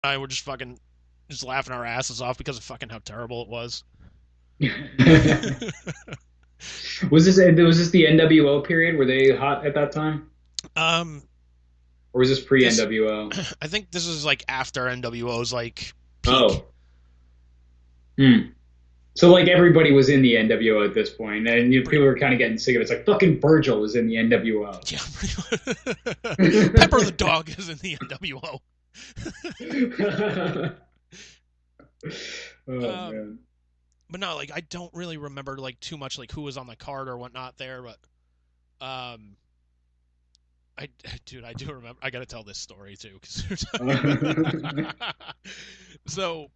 I were just laughing our asses off because of fucking how terrible it was. Was this the NWO period? Were they hot at that time, um, or was this pre this NWO? I think this is like after NWO's like peak. Oh, hmm. So like everybody was in the NWO at this point, and Pretty, people were kind of getting sick of it. It's like fucking Virgil was in the NWO. yeah, Pepper the dog is in the NWO. Oh um, man. but no, like I don't really remember like too much like who was on the card or whatnot there, but um, I dude, I do remember. I gotta tell this story too, because so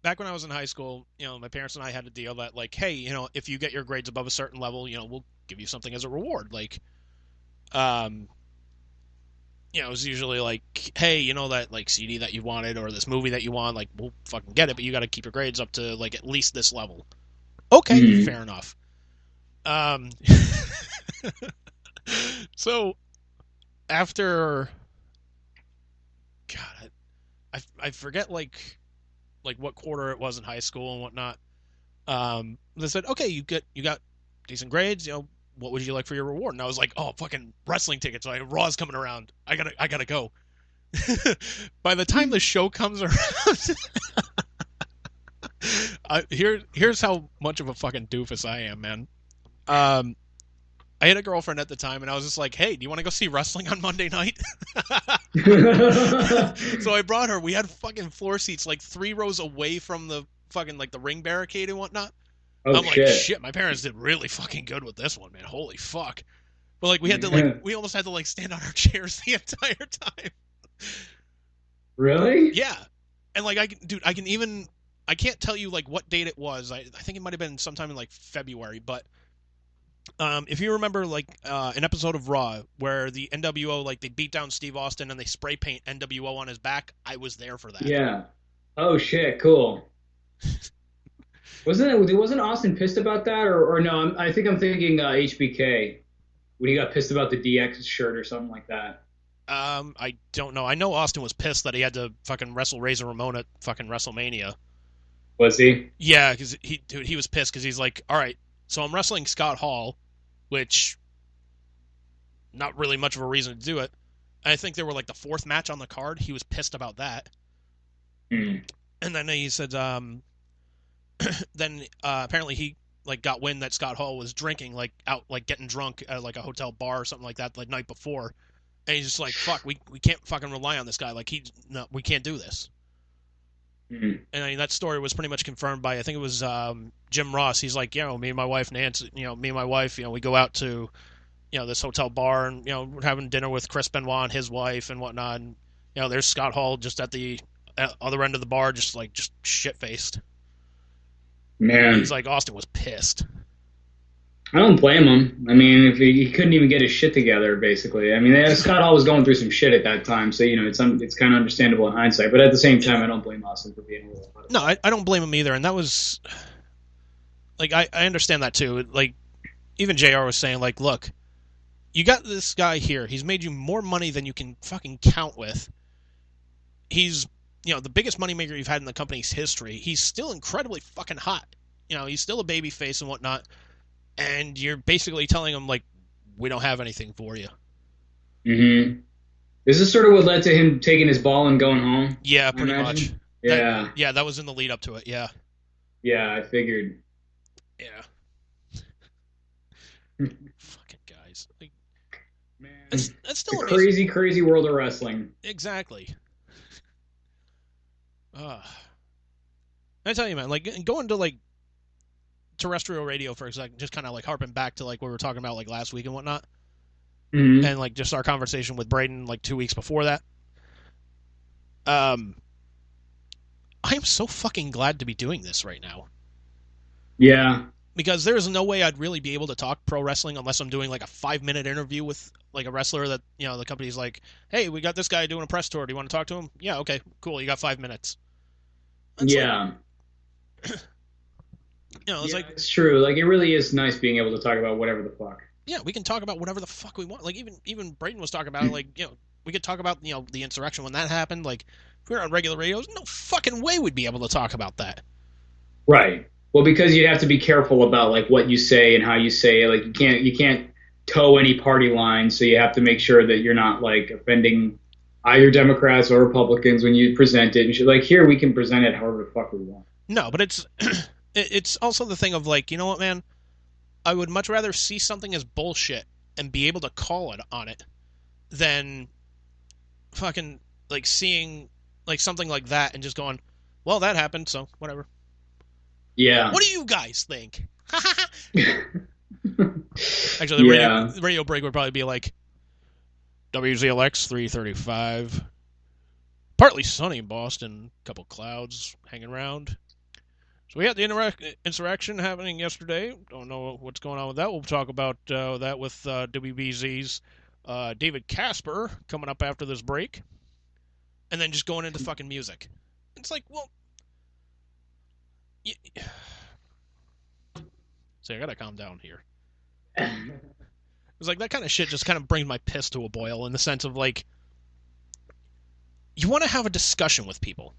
back when I was in high school, my parents and I had a deal that like, hey, if you get your grades above a certain level, we'll give you something as a reward. Like, um, it was usually like, hey, that like CD that you wanted or this movie that you want, like we'll fucking get it, but you got to keep your grades up to like at least this level. Okay, Mhm. fair enough. Um, so after, God, I forget like what quarter it was in high school and whatnot. They said, okay, you got decent grades, what would you like for your reward? And I was like, oh, fucking wrestling tickets. Like Raw's coming around. I gotta go. By the time the show comes around, here's how much of a fucking doofus I am, man. Um, I had a girlfriend at the time, and I was just like, hey, do you want to go see wrestling on Monday night? So I brought her. We had fucking floor seats like 3 rows away from the fucking like the ring barricade and whatnot. Oh I'm like, shit. shit, my parents did really fucking good with this one, man. Holy fuck. But like we almost had to like stand on our chairs the entire time. Really? Yeah. And like dude, I can't tell you like what date it was. I think it might have been sometime in like February, but if you remember like an episode of Raw where the NWO like they beat down Steve Austin and they spray paint NWO on his back, I was there for that. Yeah. Oh shit. Cool. Wasn't Austin pissed about that, or no? I think I'm thinking HBK when he got pissed about the DX shirt or something like that. I don't know. I know Austin was pissed that he had to fucking wrestle Razor Ramon at fucking WrestleMania. Was he? Yeah, because he was pissed because he's like, all right, so I'm wrestling Scott Hall, which not really much of a reason to do it. I think they were like the fourth match on the card. He was pissed about that, Hmm. and then he said, then apparently he like got wind that Scott Hall was drinking, like out, like getting drunk at like a hotel bar or something like that, like night before, and he's just like, fuck, we can't fucking rely on this guy. Like no, we can't do this. Hmm. And I mean, that story was pretty much confirmed by I think it was Jim Ross. He's like, me and my wife Nancy, me and my wife, we go out to this hotel bar and we're having dinner with Chris Benoit and his wife and whatnot. And there's Scott Hall just at the other end of the bar, just shit faced. And he's Man, like, Austin was pissed. I don't blame him. I mean, if he couldn't even get his shit together, basically. I mean, Scott Hall was going through some shit at that time, so it's kind of understandable in hindsight. But at the same time, I don't blame Austin for being a little out of No, it. I don't blame him either. And that was like I understand that too. Like even Jr. was saying, like, look, you got this guy here. He's made you more money than you can fucking count with. He's the biggest moneymaker you've had in the company's history. He's still incredibly fucking hot. He's still a baby face and whatnot. And you're basically telling him like, we don't have anything for you. Hmm. Is this sort of what led to him taking his ball and going home? Yeah, I pretty much. imagine. That Yeah, yeah, that was in the lead up to it. Yeah, yeah, I figured. yeah. Fucking guys. Like Man, that's the still amazing. crazy, crazy world of wrestling. Exactly. I tell you, man. Like going to like terrestrial radio for a second, just kind of like harping back to like what we were talking about like last week and whatnot, and Hmm. like just our conversation with Braden like 2 weeks before that. Um, I am so fucking glad to be doing this right now Yeah, because there is no way I'd really be able to talk pro wrestling unless I'm doing like a 5 minute interview with like a wrestler that the company's like, hey, we got this guy doing a press tour. Do you want to talk to him? Yeah, okay, cool. You got 5 minutes. It's like yeah, it's yeah. like It's true. Like it really is nice being able to talk about whatever the fuck. yeah, we can talk about whatever the fuck we want. Like even Braden was talking about it, like we could talk about the insurrection when that happened. Like if we were on regular radio, there's no fucking way we'd be able to talk about that. Right. Well, because you have to be careful about like what you say and how you say it. Like you can't toe any party lines, so you have to make sure that you're not like offending either Democrats or Republicans when you present it. And you're like, here we can present it however the fuck we want. No, but it's it's also the thing of like, you know what, man? I would much rather see something as bullshit and be able to call it on it than fucking like seeing like something like that and just going, well, that happened, so whatever. Yeah. What do you guys think? Actually, the radio break would probably be like WZLX 335. Partly sunny in Boston, couple clouds hanging around. So we had the insurrection happening yesterday. Don't know what's going on with that. We'll talk about that with WBZ's David Casper coming up after this break. And then just going into fucking music. It's like, well... See, I gotta calm down here. It's like that kind of shit just kind of brings my piss to a boil in the sense of like... You want to have a discussion with people.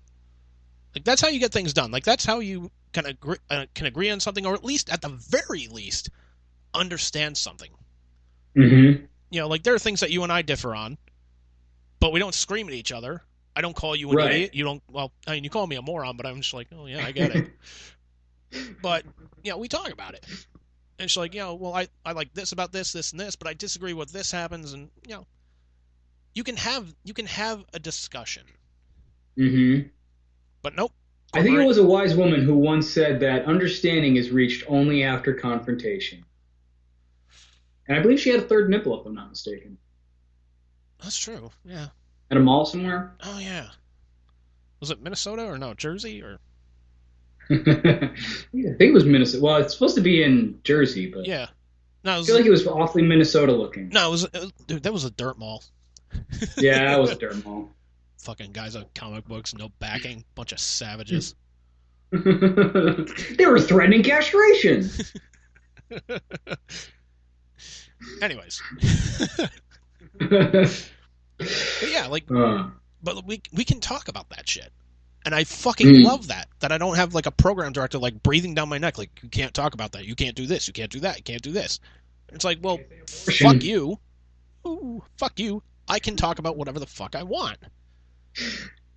Like, that's how you get things done. Like, that's how you can agree on something, or at least, at the very least, understand something. Mm-hmm. Like, there are things that you and I differ on, but we don't scream at each other. I don't call you an idiot. You don't, well, I mean, you call me a moron, but I'm just like, oh, yeah, I get it. But, we talk about it. And it's like, well, I like this about this, this, and this, but I disagree with this happens, and, you can have a discussion. Mm-hmm. But nope. I think it was a wise woman who once said that understanding is reached only after confrontation. And I believe she had a third nipple, if I'm not mistaken. That's true, yeah. At a mall somewhere? Oh, yeah. Was it Minnesota or no, Jersey? Or I think it was Minnesota. Well, it's supposed to be in Jersey, but yeah. No, I feel like it was awfully Minnesota looking. No, dude, that was a dirt mall. Yeah, that was a dirt mall. Fucking guys on comic books, no backing, bunch of savages. They were threatening castration. Anyways. But yeah, like, but we can talk about that shit. And I fucking love that I don't have like a program director like breathing down my neck like, you can't talk about that, you can't do this, you can't do that, you can't do this. It's like, well, fuck you. Ooh, fuck you. I can talk about whatever the fuck I want.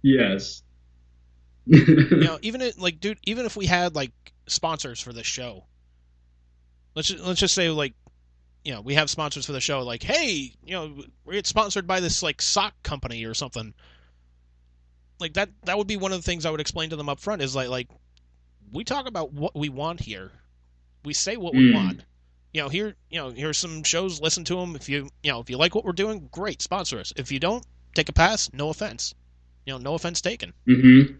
Yes. Even if we had like sponsors for this show, let's just say like, we have sponsors for the show, like, hey, we get sponsored by this like sock company or something. Like that would be one of the things I would explain to them up front is like we talk about what we want here. We say what we want. Here's some shows, listen to them. If you like what we're doing, great, sponsor us. If you don't, take a pass, no offense. No offense taken. Mm-hmm.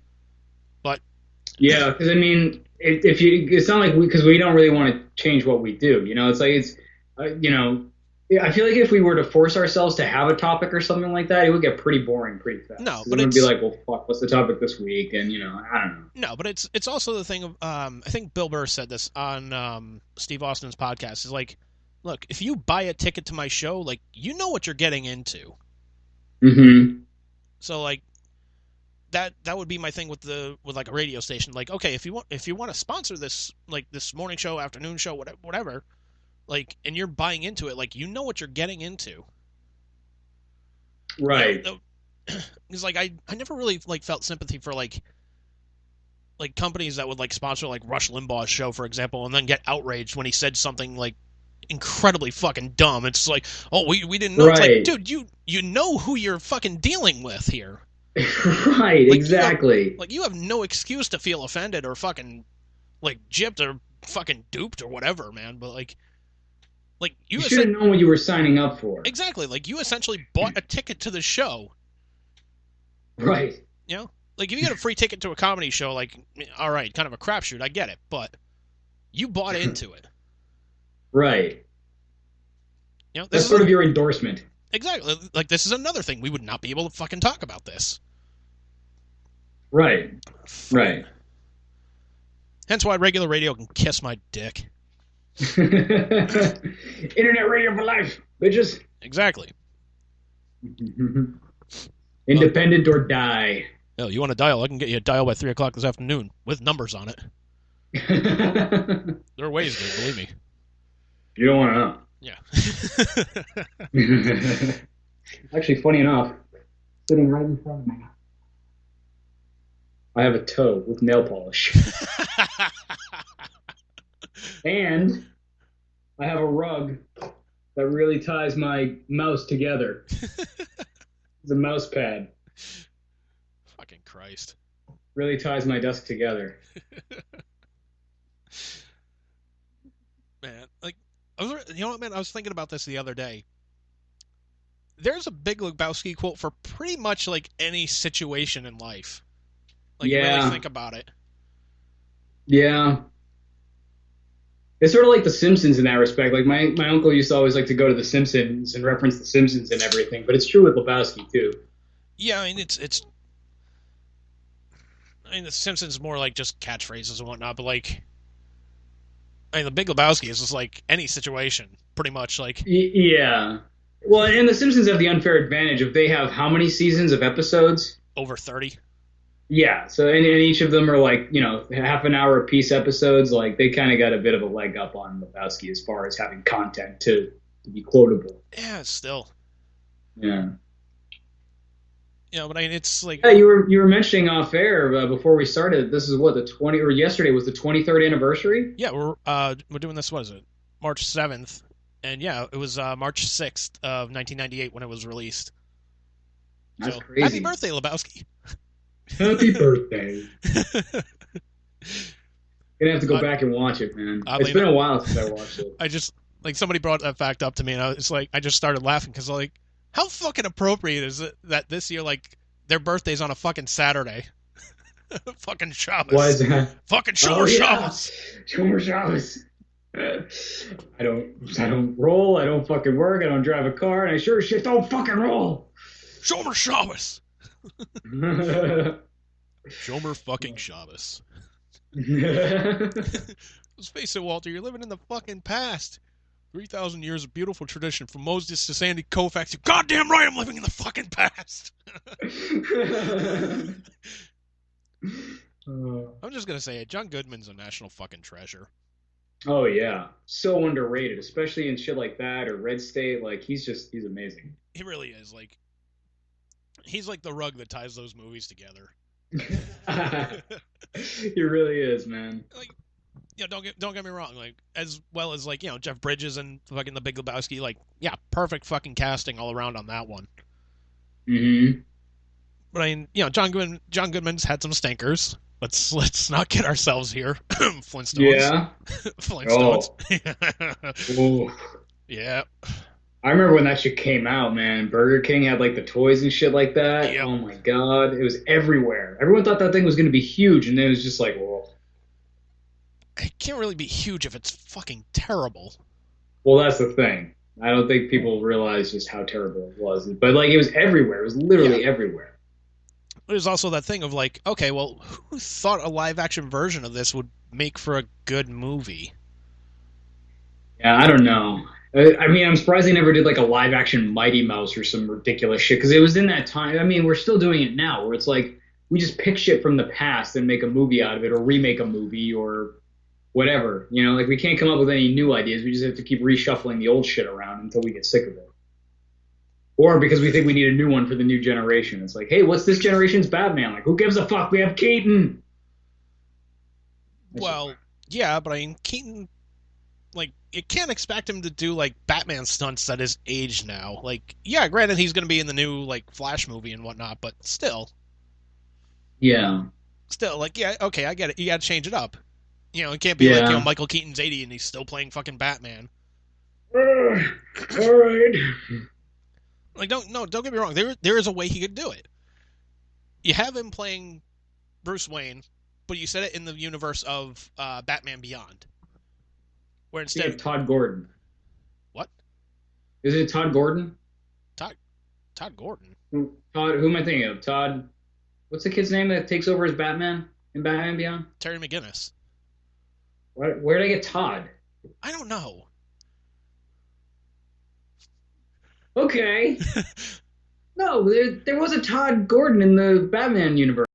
But yeah, because I mean, it's not like because we don't really want to change what we do. It's like I feel like if we were to force ourselves to have a topic or something like that, it would get pretty boring pretty fast. No, but it would be like, well, fuck, what's the topic this week? And I don't know. No, but it's also the thing of I think Bill Burr said this on Steve Austin's podcast. Is like, look, if you buy a ticket to my show, like you know what you're getting into. Mm-hmm. So like that would be my thing with like a radio station. Like, okay, if you want to sponsor this like this morning show, afternoon show, whatever. Like, and you're buying into it, like, you know what you're getting into. Right. Because, like, I never really, like, felt sympathy for, like companies that would, like, sponsor, like, Rush Limbaugh's show, for example, and then get outraged when he said something, like, incredibly fucking dumb. It's like, oh, we didn't know. Right. It's like, dude, you know who you're fucking dealing with here. Right, like, exactly. You have no excuse to feel offended or fucking, like, gypped or fucking duped or whatever, man, but, like you should have known what you were signing up for. Exactly. Like, you essentially bought a ticket to the show. Right. Like, if you get a free ticket to a comedy show, like, all right, kind of a crapshoot, I get it, but you bought into it. Right. That's sort of your endorsement. Exactly. Like, this is another thing. We would not be able to fucking talk about this. Right. Right. Hence why regular radio can kiss my dick. Internet radio for life, bitches. Exactly. Uh, Independent or die. Hell, you want a dial? I can get you a dial by 3 o'clock this afternoon with numbers on it. You There are ways, dude. Believe me. don't want Yeah. to know. Actually, funny enough, sitting right in front of me, I have a toe with nail polish, and I have a rug that really ties my mouse together. It's a mouse pad. Fucking Christ. Really ties my desk together. Man, like, you know what, man? I was thinking about this the other day. There's a Big Lebowski quote for pretty much like any situation in life. Like, you really Yeah, think about it. yeah. It's sort of like The Simpsons in that respect. Like my uncle used to always like to go to The Simpsons and reference The Simpsons and everything, but it's true with Lebowski too. Yeah, I mean, it's. I mean, The Simpsons is more like just catchphrases and whatnot, but like, I mean, the Big Lebowski is just like any situation, pretty much. Like Yeah. Well, and The Simpsons have the unfair advantage of they have how many seasons of episodes? over 30. Yeah. So and each of them are like half an hour a piece episodes. Like they kind of got a bit of a leg up on Lebowski as far as having content to be quotable. Yeah, still. Yeah. You know, but I mean, it's like, Yeah, you were mentioning off air before we started. This is what the 20 or yesterday was the 23rd anniversary. yeah, we're doing this. What is it? March 7th, and yeah, it was March 6th of 1998 when it was released. That's So happy crazy. birthday, Lebowski! Happy birthday. Gonna have to go Odd- back and watch it, man. It's Oddly been enough, a while since I watched it. I just like somebody brought that fact up to me, and I just started laughing because like, how fucking appropriate is it that this year like their birthday's on a fucking Saturday? Fucking Shabbos. Was Fucking oh Shomer yeah, Shabbos. Shomer Shabbos. I don't roll. I don't fucking work. I don't drive a car, and I sure as shit don't fucking roll. Shomer Shabbos. Shomer fucking Shabbos. Let's face it, Walter, you're living in the fucking past. 3,000 years of beautiful tradition from Moses to Sandy Koufax. You goddamn right I'm living in the fucking past. I'm just going to say it. John Goodman's a national fucking treasure. Oh yeah, so underrated, especially in shit like that or Red State. Like he's amazing. He really is. Like, he's like the rug that ties those movies together. He really is, man. Like, you know, don't get me wrong. Like, as well as like, you know, Jeff Bridges and fucking The Big Lebowski. Like, yeah, perfect fucking casting all around on that one. Hmm. But I mean, you know, John Goodman's had some stinkers. Let's not get ourselves here. Flintstones. Yeah. Flintstones. Oh. Ooh. Yeah. I remember when that shit came out, man. Burger King had like the toys and shit like that. Yep. Oh my god, it was everywhere. Everyone thought that thing was going to be huge, and then it was just like, It can't really be huge if it's fucking terrible. well, that's the thing. I don't think people realize just how terrible it was. But like, it was everywhere. It was literally Yeah. everywhere. There's also that thing of like, okay, well, who thought a live action version of this would make for a good movie? Yeah, I don't know. I mean, I'm surprised they never did like a live action Mighty Mouse or some ridiculous shit because it was in that time. I mean, we're still doing it now where it's like we just pick shit from the past and make a movie out of it or remake a movie or whatever. Like we can't come up with any new ideas. We just have to keep reshuffling the old shit around until we get sick of it. Or because we think we need a new one for the new generation. It's like, hey, what's this generation's Batman? Like, who gives a fuck? We have Keaton. Well, yeah, but I mean, Keaton, like, you can't expect him to do like Batman stunts at his age now. Like, yeah, granted he's going to be in the new like Flash movie and whatnot, but Yeah. still, like, yeah, okay, I get it. You got to change it up. It can't be like, Yeah. Michael Keaton's 80 and he's still playing fucking Batman. All right. Like, don't get me wrong. There is a way he could do it. You have him playing Bruce Wayne, but you set it in the universe of Batman Beyond, where instead of Todd Gordon. what? Is it Todd Gordon? Todd Gordon. Todd. Who am I thinking of? Todd. What's the kid's name that takes over as Batman in Batman Beyond? Terry McGinnis. Where did I get Todd? I don't know. Okay. No, there was a Todd Gordon in the Batman universe.